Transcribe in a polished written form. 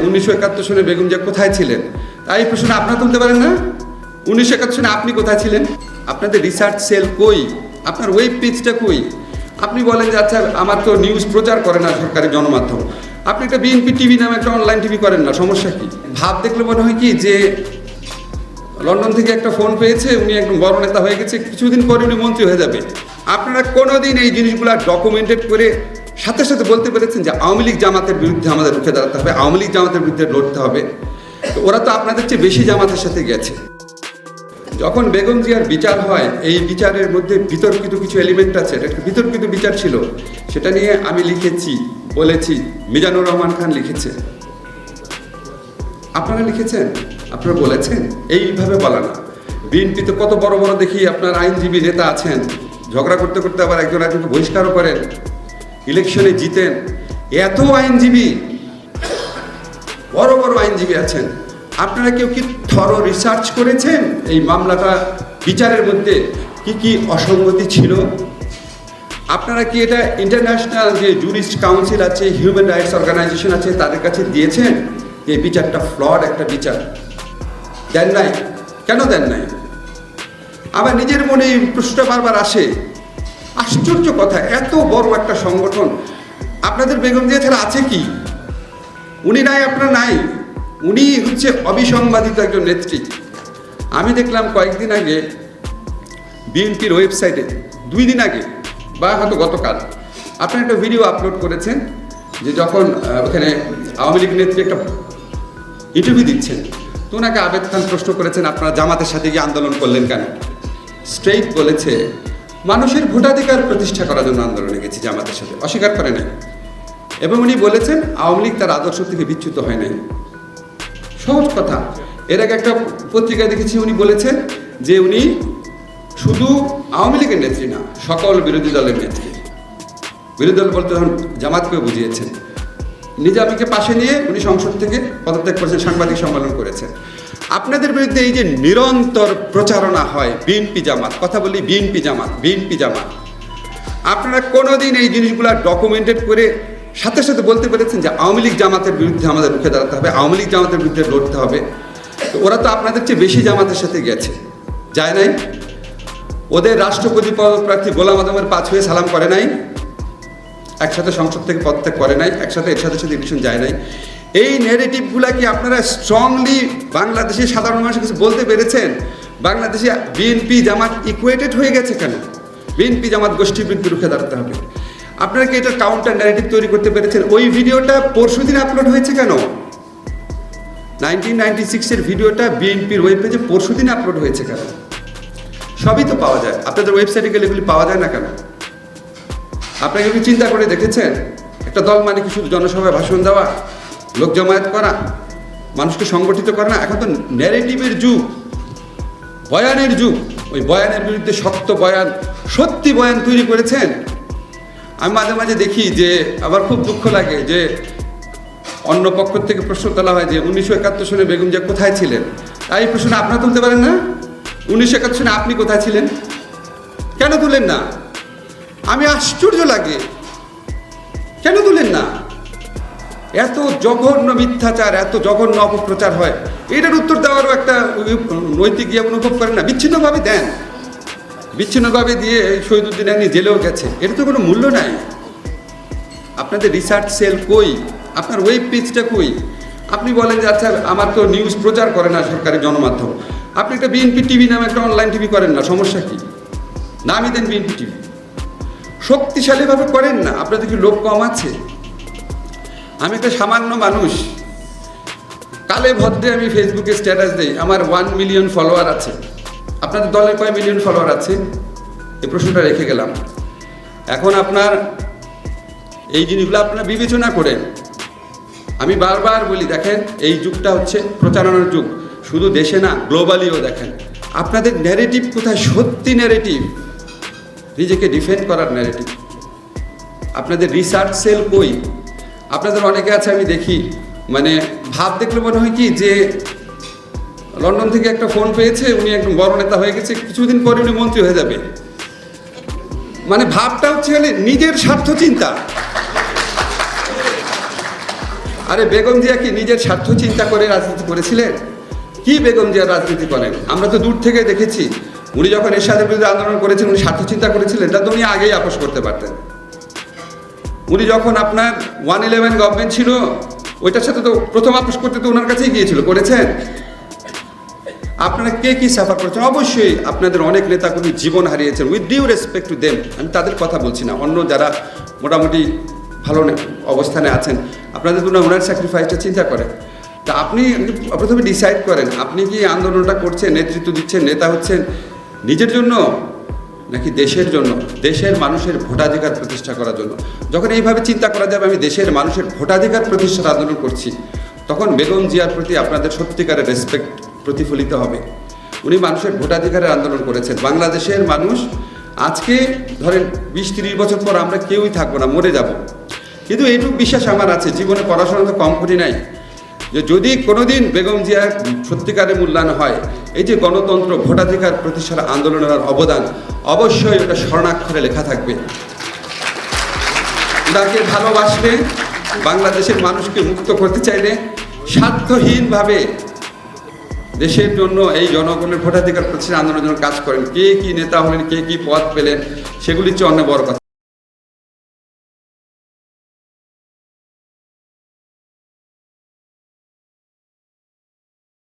1971 সনে বেগম জিয়া কোথায় ছিলেন, তাই এই প্রশ্ন আপনারা তুলতে পারেন না? 1971 সনে আপনি কোথায় ছিলেন? আপনাদের রিসার্চ সেল কই? আপনার ওয়েব পেজটা কই? আপনি বলেন যে আচ্ছা আমার তো নিউজ প্রচার করে না সরকারি গণমাধ্যম, আপনি একটা বিএনপি টিভি নামে একটা অনলাইন টিভি করেন না, সমস্যা কি? ভাব দেখলে মনে হয় কি যে লন্ডন থেকে একটা ফোন পেয়েছে, উনি একদম বড় নেতা হয়ে গেছে, কিছুদিন পরে উনি মন্ত্রী হয়ে যাবে। আপনারা কোনোদিন এই জিনিসগুলো ডকুমেন্টেড করে সাথে সাথে বলতে পেরেছেন যে আওয়ামী লীগ জামাতের বিরুদ্ধে আমাদের রুখে দাঁড়াতে হবে, আওয়ামী লীগ জামাতের বিরুদ্ধে লড়তে হবে? তো ওরা তো আপনাদের চেয়ে বেশি জামাতের সাথে গেছে। যখন বেগম জিয়ার বিচার হয়, এই বিচারের মধ্যে বিতর্কিত কিছু এলিমেন্ট আছে, একটা বিতর্কিত বিচার ছিল, সেটা নিয়ে আমি লিখেছি, বলেছি, মিজানুর রহমান খান লিখেছে, আপনারা লিখেছেন, আপনারা বলেছেন। এইভাবে বলা না। বিএনপি তো কত বড় বড় দেখি আপনার আইনজীবী নেতা আছেন, ঝগড়া করতে করতে আবার একজন একজনকে বহিষ্কারও করেন, ইলেকশনে জিতেন। এত আইনজীবী, বড় বড় আইনজীবী আছেন, আপনারা কেউ কি থরো রিসার্চ করেছেন এই মামলাটা বিচারের মধ্যে কি কি অসঙ্গতি ছিল? আপনারা কি এটা ইন্টারন্যাশনাল যে জুরিস্ট কাউন্সিল আছে, হিউম্যান রাইটস অর্গানাইজেশন আছে, তাদের কাছে দিয়েছেন যে বিচারটা ফ্লড একটা বিচার? দেন নাই। কেন দেন নাই? আবার নিজের মনে প্রশ্নটা বারবার আসে। আশ্চর্য কথা, এত বড় একটা সংগঠন, আপনাদের বেগম জিয়া ছাড়া আছে কি? উনি নাই, আপনারা নাই। উনি হচ্ছে অবিসংবাদিত একজন নেত্রী। আমি দেখলাম কয়েকদিন আগে বিএনপির ওয়েবসাইটে, 2 দিন আগে বা হয়তো গতকাল, আপনি একটা ভিডিও আপলোড করেছেন যে যখন ওখানে আওয়ামী লীগ নেত্রী একটা ইন্টারভিউ দিচ্ছেন, তো ওনাকে আবেদ খান প্রশ্ন করেছেন আপনারা জামাতের সাথে গিয়ে আন্দোলন করলেন কেন? স্ট্রেইট বলেছে মানুষের ভোটাধিকার প্রতিষ্ঠা করার জন্য আন্দোলনে গেছি জামাতের সাথে, অস্বীকার করে নাই। এবং উনি বলেছেন আওয়ামী লীগ তার আদর্শ থেকে বিচ্যুত হয় নাই। সহজ কথা। এর আগে একটা পত্রিকায় দেখেছি উনি বলেছেন যে উনি শুধু আওয়ামী লীগের নেত্রী না, সকল বিরোধী দলের নেত্রী। বিরোধী দল বলতে তখন জামাতকেও বুঝিয়েছেন। নিজামীকে পাশে নিয়ে উনি সংসদ থেকে পদত্যাগ করেছেন, সাংবাদিক সম্মেলন করেছেন। আপনাদের বিরুদ্ধে এই যে নিরন্তর প্রচারণা হয় বিএনপি জামাত, কথা বলি বিএনপি জামাত, বিএনপি জামাত, আপনারা কোনোদিন এই জিনিসগুলো ডকুমেন্টেড করে সাথে সাথে বলতে পেরেছেন যে আওয়ামী লীগ জামাতের বিরুদ্ধে আমাদের রুখে দাঁড়াতে হবে, আওয়ামী লীগ জামাতের বিরুদ্ধে লড়তে হবে? তো ওরা তো আপনাদের চেয়ে বেশি জামাতের সাথে গেছে, যায় নাই? ওদের রাষ্ট্রপতি পদপ্রার্থী গোলাম আজমের পা ছুঁয়ে সালাম করে নাই, একসাথে সংসদ থেকে পদত্যাগ করে নাই, একসাথে এর সাথে সাথে ইলেকশন যায় নাই। এই নেগেটিভগুলা কি আপনারা স্ট্রংলি বাংলাদেশের সাধারণ মানুষের কাছে বলতে পেরেছেন? বাংলাদেশে বিএনপি জামাত ইকুয়েটেড হয়ে গেছে কেন? বিএনপি জামাত গোষ্ঠীর বিরুদ্ধে রুখে দাঁড়াতে হবে। আপনারা কি এটা কাউন্টার ন্যারেটিভ তৈরি করতে পেরেছেন? ওই ভিডিওটা পরশুদিন আপলোড হয়েছে কেন? 1996-এর ভিডিওটা বিএনপির ওয়েব পেজে পরশুদিন আপলোড হয়েছে কেন? সবই তো পাওয়া যায়, আপনাদের ওয়েবসাইটে গেলে এগুলি পাওয়া যায় না কেন? আপনারা কি চিন্তা করে দেখেছেন? একটা দল মানে কি শুধু জনসভায় ভাষণ দেওয়া, লোক জমায়েত করা, মানুষকে সংগঠিত করা না? এখন তো ন্যারেটিভের যুগ, বয়ানের যুগ। ওই বয়ানের বিরুদ্ধে শক্ত বয়ান, সত্যি বয়ান তৈরি করেছেন। আমি মাঝে মাঝে দেখি যে আবার খুব দুঃখ লাগে যে অন্য পক্ষ থেকে প্রশ্ন তোলা হয় যে 1971 সনে বেগম জিয়া কোথায় ছিলেন, তাই এই প্রশ্ন আপনারা তুলতে পারেন না? 1971 সনে আপনি কোথায় ছিলেন? কেন তুলেন না? আমি আশ্চর্য লাগে, কেন তুলেন না? এত জঘন্য মিথ্যাচার, এত জঘন্য অপপ্রচার হয়, এটার উত্তর দেওয়ারও একটা নৈতিক ইয়ে অনুভব করেন না? বিচ্ছিন্নভাবে দেন, বিচ্ছিন্নভাবে দিয়ে শহীদুদ্দিন এমনি জেলেও গেছে, এটা তো কোনো মূল্য নাই। আপনাদের রিসার্চ সেল কই? আপনার ওয়েব পেজটা কই? আপনি বলেন যে আচ্ছা আমার তো নিউজ প্রচার করে না সরকারি গণমাধ্যম, আপনি একটা বিএনপি টিভি নামে একটা অনলাইন টিভি করেন না, সমস্যা কি? নামই দেন বিএনপি টিভি, শক্তিশালীভাবে করেন না। আপনাদের কি লোক কম আছে? আমি একটা সামান্য মানুষ, কালে ভদ্রে আমি ফেসবুকে স্ট্যাটাস দিই, আমার 1 মিলিয়ন ফলোয়ার আছে। আপনাদের দলের কয় মিলিয়ন ফলোয়ার আছে? এই প্রশ্নটা রেখে গেলাম। এখন আপনার এই জিনিসগুলো আপনারা বিবেচনা করেন। আমি বারবার বলি দেখেন, এই যুগটা হচ্ছে প্রচারণার যুগ, শুধু দেশে না গ্লোবালিও। দেখেন আপনাদের ন্যারেটিভ কোথায়? সত্যি ন্যারেটিভ, নিজেকে ডিফেন্ড করার ন্যারেটিভ। আপনাদের রিসার্চ সেল কই? আপনাদের অনেকে আছে আমি দেখি, মানে ভাব দেখলে মনে হয় কি যে লন্ডন থেকে একটা ফোন পেয়েছে, উনি একদম বড় নেতা হয়ে গেছে, কিছুদিন পরে উনি মন্ত্রী হয়ে যাবে। মানে ভাবটা হচ্ছে নিজের স্বার্থ চিন্তা। আরে বেগম জিয়া কি নিজের স্বার্থ চিন্তা করে রাজনীতি করেছিলেন? কি বেগম জিয়া রাজনীতি করেন? আমরা তো দূর থেকে দেখেছি উনি যখন এরশাদের বিরুদ্ধে আন্দোলন করেছেন উনি স্বার্থ চিন্তা করেছিলেন, তা তো উনি আগেই আপোষ করতে পারতেন। উনি যখন আপনার 111 গভর্নমেন্ট ছিল ওইটার সাথে তো প্রথম আপোষ করতে তো ওনার কাছেই গিয়েছিল, করেছেন? আপনারা কে কি সাফার করেছেন? অবশ্যই আপনাদের অনেক নেতাকর্মী জীবন হারিয়েছেন, with due respect to them, আমি তাদের কথা বলছি না, অন্য যারা মোটামুটি ভালো অবস্থানে আছেন আপনাদের তো ওনার স্যাক্রিফাইসটা চিন্তা করেন। তা আপনি প্রথমে ডিসাইড করেন আপনি কি আন্দোলনটা করছেন, নেতৃত্ব দিচ্ছেন, নেতা হচ্ছেন নিজের জন্য নাকি দেশের জন্য, দেশের মানুষের ভোটাধিকার প্রতিষ্ঠা করার জন্য। যখন এইভাবে চিন্তা করা যাবে আমি দেশের মানুষের ভোটাধিকার প্রতিষ্ঠার আন্দোলন করছি, তখন বেগম জিয়ার প্রতি আপনাদের সত্যিকারের রেসপেক্ট প্রতিফলিত হবে। উনি মানুষের ভোটাধিকারের আন্দোলন করেছেন। বাংলাদেশের মানুষ আজকে ধরেন 20-30 বছর পর আমরা কেউই থাকবো না, মরে যাব, কিন্তু এইটুকু বিশ্বাস আমার আছে, জীবনে পড়াশোনা তো কম করি নাই, যে যদি কোনোদিন বেগম জিয়ার সত্যিকারের মূল্যায়ন হয়, এই যে গণতন্ত্র ভোটাধিকার প্রতিষ্ঠার আন্দোলনের অবদান অবশ্যই ওটা স্বর্ণাক্ষরে লেখা থাকবে। ওনাকে ভালোবাসলে, বাংলাদেশের মানুষকে মুক্ত করতে চাইলে স্বার্থহীনভাবে দেশের জন্য এই জনগণের ভোটাধিকার প্রতিষ্ঠার আন্দোলনের জন্য কাজ করেন। কে কি নেতা হলেন, কে কি পদ পেলেন, সেগুলির চেয়ে অন্য বড় কথা।